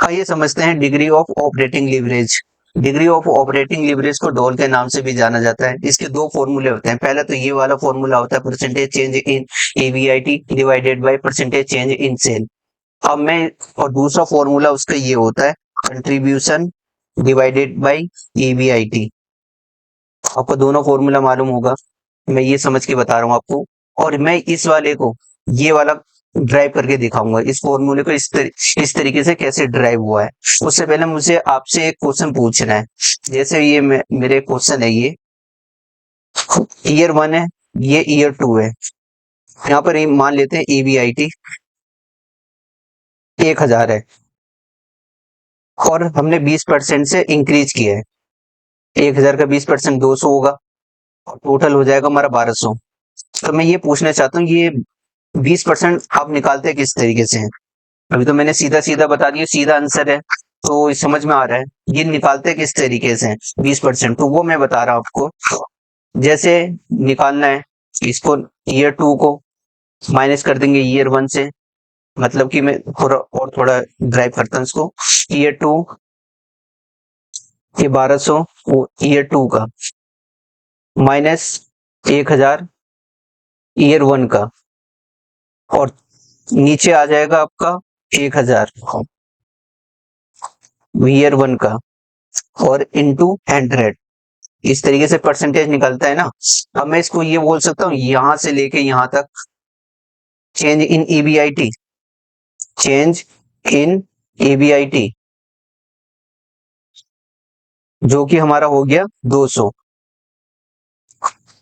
आइए समझते हैं degree of operating leverage. Degree of operating leverage को डॉल के नाम से भी जाना जाता है। इसके दो फॉर्मूले होते हैं। पहला तो ये वाला फॉर्मूला होता है परसेंटेज चेंज इन एवीआईटी divided by percentage change in sale. अब मैं और दूसरा फॉर्मूला उसका ये होता है कंट्रीब्यूशन डिवाइडेड बाय ईवीआईटी। आपको दोनों फॉर्मूला मालूम होगा, मैं ये समझ के बता रहा हूँ आपको। और मैं इस वाले को ये वाला ड्राइव करके दिखाऊंगा, इस फॉर्मूले को इस तरीके से कैसे ड्राइव हुआ है। उससे पहले मुझे आपसे एक क्वेश्चन पूछना है। जैसे ये मेरे क्वेश्चन है, ये ईयर 1 है, ये ईयर 2 है। यहाँ पर मान लेते हैं ईवीआईटी 1000 है और हमने 20% से इंक्रीज किया है। 1000 का 20% 200 होगा और टोटल हो जाएगा हमारा 1200। तो मैं ये पूछना चाहता हूँ, ये 20% आप निकालते किस तरीके से हैं? अभी तो मैंने सीधा सीधा बता दिया, सीधा आंसर है तो समझ में आ रहा है। ये निकालते किस तरीके से हैं 20%, तो वो मैं बता रहा हूँ आपको। जैसे निकालना है इसको, ईयर 2 को माइनस कर देंगे ईयर 1 से। मतलब कि मैं थोड़ा ड्राइव करता हूँ इसको। ईयर 2 ये 1200 ईयर 2 का माइनस 1000 ईयर 1 का, और नीचे आ जाएगा आपका 1000 ईयर 1 का और इनटू 100। इस तरीके से परसेंटेज निकलता है ना। अब मैं इसको ये बोल सकता हूँ यहां से लेके यहां तक change in EBIT, change in EBIT जो कि हमारा हो गया 200।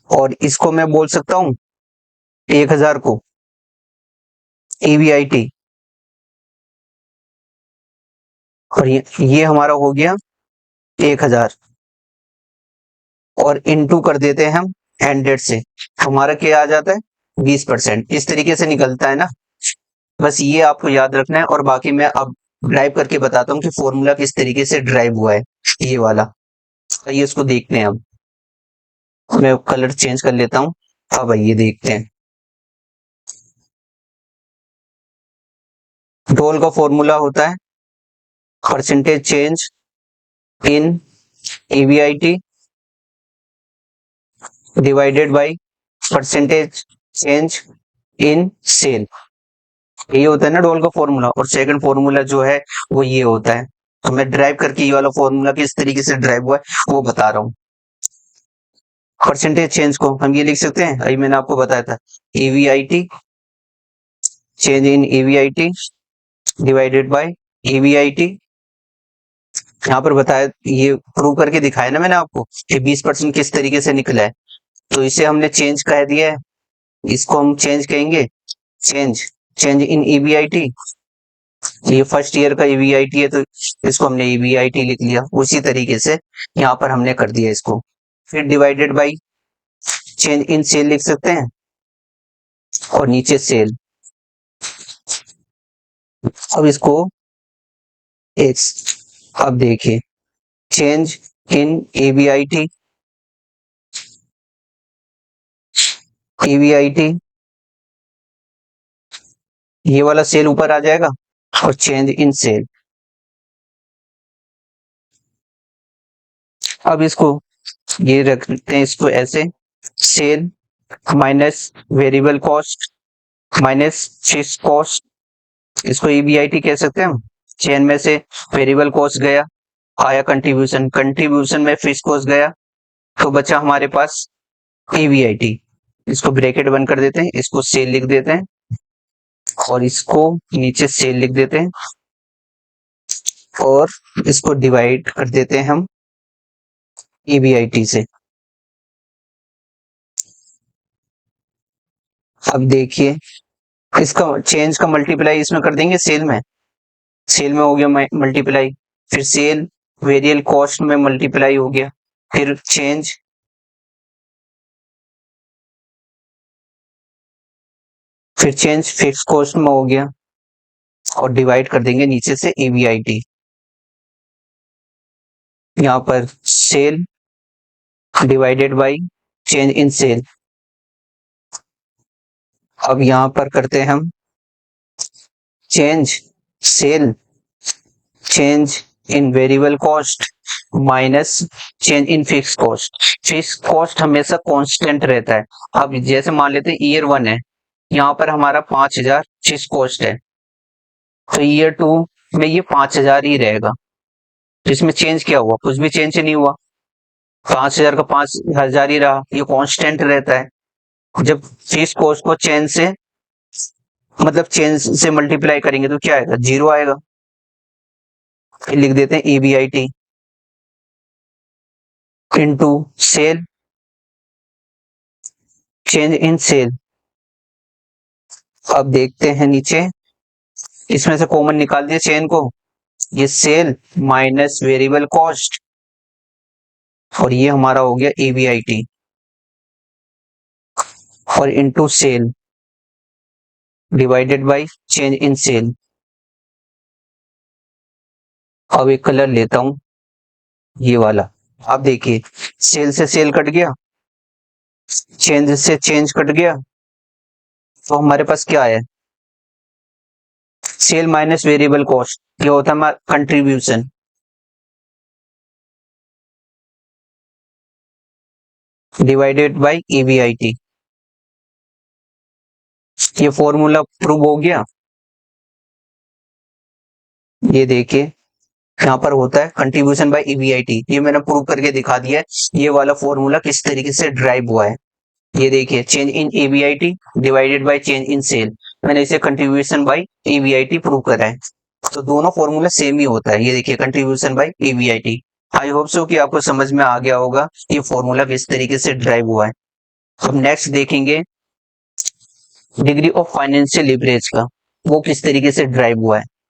और इसको मैं बोल सकता हूँ 1000 को ईबीआईटी, और ये हमारा हो गया 1000 और इनटू कर देते हैं हम 100 से। हमारा क्या आ जाता है 20%। इस तरीके से निकलता है ना। बस ये आपको याद रखना है और बाकी मैं अब ड्राइव करके बताता हूँ कि फॉर्मूला किस तरीके से ड्राइव हुआ है ये वाला। आइए इसको देखते हैं। अब मैं कलर चेंज कर लेता हूँ। अब आइए देखते हैं। डोल का फॉर्मूला होता है percentage change in EBIT divided by percentage change in sale. ये होता है ना डोल का फॉर्मूला। और सेकंड फॉर्मूला जो है वो ये होता है। तो मैं ड्राइव करके ये वाला फॉर्मूला किस तरीके से ड्राइव हुआ है वो बता रहा हूँ। परसेंटेज चेंज को हम ये लिख सकते हैं, अभी मैंने आपको बताया था EBIT change in EBIT divided bye EBIT. यहाँ पर बताया, ये प्रूव करके दिखाया ना मैंने आपको कि 20% किस तरीके से निकला है। तो इसे हमने चेंज कह दिया है, इसको हम चेंज कहेंगे चेंज चेंज इन ईवीआईटी। ये फर्स्ट ईयर का ईवीआईटी है तो इसको हमने ईवीआईटी लिख लिया। उसी तरीके से यहाँ पर हमने कर दिया इसको। फिर divided by change in sale लिख सकते हैं और नीचे सेल। अब इसको एक, अब देखिए चेंज इन ईवीआईटी ईवीआईटी, ये वाला सेल ऊपर आ जाएगा और चेंज इन सेल। अब इसको ये रखते हैं, इसको ऐसे sale minus variable cost minus fix cost. इसको ईबीआईटी कह सकते हैं हम। चेन में से वेरिएबल कॉस्ट गया, आया कंट्रीब्यूशन, कंट्रीब्यूशन में फिक्स कॉस्ट गया, तो बचा हमारे पास ईबीआईटी। इसको ब्रैकेट बंद कर देते हैं, इसको सेल लिख देते हैं और इसको नीचे सेल लिख देते हैं और इसको डिवाइड कर देते हैं हम ईबीआईटी से। अब देखिए इसका चेंज का मल्टीप्लाई इसमें कर देंगे सेल में। सेल में हो गया मल्टीप्लाई, फिर सेल वेरियल कॉस्ट में मल्टीप्लाई हो गया, फिर चेंज फिक्स कॉस्ट में हो गया और डिवाइड कर देंगे नीचे से ईवीआईटी। यहाँ पर sale divided by change in sale. अब यहाँ पर करते हैं हम change sale change in variable cost minus change in fix cost. Fix cost हमेशा कांस्टेंट रहता है। अब जैसे मान लेते हैं ईयर 1 है, यहाँ पर हमारा 5,000 फिक्स कॉस्ट है, तो ईयर 2 में ये 5,000 ही रहेगा। तो इसमें चेंज क्या हुआ? कुछ भी चेंज नहीं हुआ, 5,000 का 5,000 ही रहा, ये कांस्टेंट रहता है। जब फिक्स कॉस्ट को चेंज से मतलब चेंज से मल्टीप्लाई करेंगे तो क्या आएगा? 0 आएगा। फिर लिख देते हैं EBIT into sale change in sale. अब देखते हैं नीचे, इसमें से कॉमन निकाल दिया चेन को, ये सेल माइनस वेरिएबल कॉस्ट और ये हमारा हो गया EBIT और into sale divided by change in sale. अब एक कलर लेता हूं, ये वाला। अब देखिए, सेल से सेल कट गया, चेंज से चेंज कट गया, तो हमारे पास क्या है? सेल माइनस वेरिएबल कॉस्ट, ये होता है हमारा कंट्रीब्यूशन, डिवाइडेड बाय EBIT। ये फॉर्मूला प्रूव हो गया। ये देखिए, यहाँ पर होता है कंट्रीब्यूशन बाय EBIT, ये मैंने प्रूव करके दिखा दिया है। ये वाला फॉर्मूला किस तरीके से ड्राइव हुआ है, ये देखिए, change in EBIT divided by change in sale, मैंने इसे कंट्रीब्यूशन बाय EBIT प्रूव करा है। तो दोनों फॉर्मूला सेम ही होता है। ये देखिए, contribution by EBIT। I hope so कि आपको समझ में आ गया होगा ये फॉर्मूला किस तरीके से ड्राइव हुआ है। अब नेक्स्ट देखेंगे डिग्री ऑफ फाइनेंशियल लिवरेज का, वो किस तरीके से ड्राइव हुआ है।